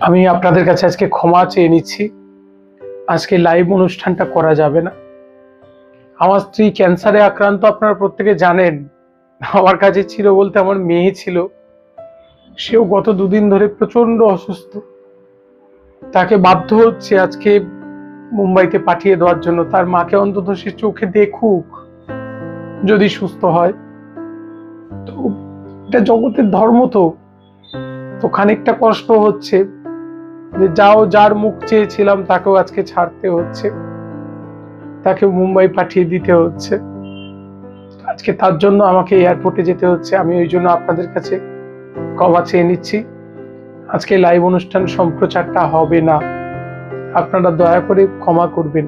আমি আপনাদের কাছে আজকে ক্ষমা চেয়ে নিচ্ছি। আজকে লাইভ অনুষ্ঠানটা করা যাবে না। আমার স্ত্রী ক্যান্সারে আক্রান্ত, আপনারা প্রত্যেকে জানেন। আমার কাছে ছিল বলতে আমার মেয়ে ছিল, সেও গত দুদিন ধরে প্রচন্ড অসুস্থ। তাকে বাধ্য হচ্ছে আজকে মুম্বাইতে পাঠিয়ে দেওয়ার জন্য। তার মাকে অন্তত সে চোখে দেখুক, যদি সুস্থ হয়। তো এটা জগতের ধর্ম। তো খানিকটা কষ্ট হচ্ছে যে যার মুখ চেয়েছিলাম তাকেও আজকে ছাড়তে হচ্ছে, তাকে মুম্বাই পাঠিয়ে দিতে হচ্ছে। আজকে তার জন্য আমাকে এয়ারপোর্টে যেতে হচ্ছে। আমি ওই জন্য আপনাদের কাছে ক্ষমা চেয়ে নিচ্ছি। আজকে লাইভ অনুষ্ঠান সম্প্রচারটা হবে না, আপনারা দয়া করে ক্ষমা করবেন।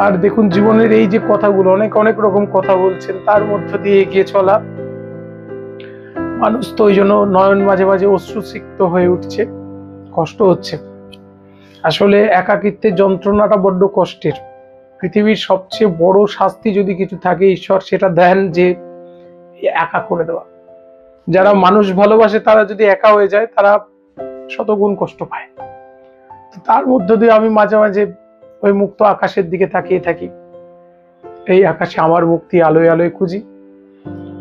আর দেখুন, জীবনের এই যে কথাগুলো, অনেক অনেক রকম কথা বলছেন, তার মধ্য দিয়ে এগিয়ে চলা মানুষ। তো ওই জন্য নয়ন মাঝে মাঝে অশ্রুসিক্ত হয়ে উঠছে, কষ্ট হচ্ছে। আসলে একাকিত্বের যন্ত্রণাটা বড্ড কষ্টের। পৃথিবীর সবচেয়ে বড় শাস্তি যদি কিছু থাকে, ঈশ্বর সেটা দেন যে একা করে দেওয়া। যারা মানুষ ভালোবাসে তারা যদি একা হয়ে যায়, তারা শতগুণ কষ্ট পায়। তার মধ্য দিয়ে আমি মাঝে মাঝে ওই মুক্ত আকাশের দিকে তাকিয়ে থাকি। এই আকাশে আমার মুক্তি আলোয় আলোয় খুঁজি।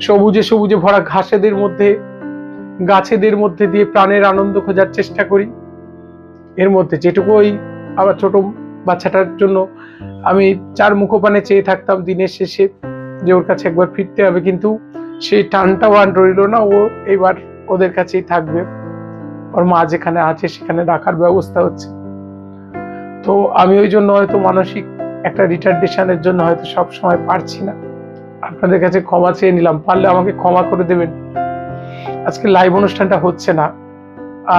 সবুজে সবুজে ভরা ঘাসেদের মধ্যে, গাছেদের মধ্যে দিয়ে প্রাণের আনন্দ খোঁজার চেষ্টা করি। এর মধ্যে যেটুকু ওই আমার ছোট বাচ্চাটার জন্য আমি চার মুখোপানে চেয়ে থাকতাম দিনের শেষে, যে ওর কাছে একবার ফিরতে হবে, কিন্তু সেই টানটাও আর রইল না। ও এবার ওদের কাছেই থাকবে, ওর মা যেখানে আছে সেখানে রাখার ব্যবস্থা হচ্ছে। তো আমি ওই জন্য হয়তো মানসিক একটা রিটার্ডেশনের জন্য হয়তো সব সময় পারছি না। আপনাদের কাছে ক্ষমা চেয়ে নিলাম, পারলে আমাকে ক্ষমা করে দেবেন। আজকে লাইভ অনুষ্ঠানটা হচ্ছে না,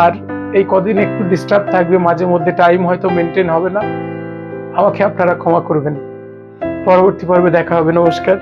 আর এই কদিন একটু ডিস্টার্ব থাকবে, মাঝে মধ্যে টাইম হয়তো মেনটেন হবে না। আমাকে আপনারা ক্ষমা করবেন। পরবর্তী পর্বে দেখা হবে। নমস্কার।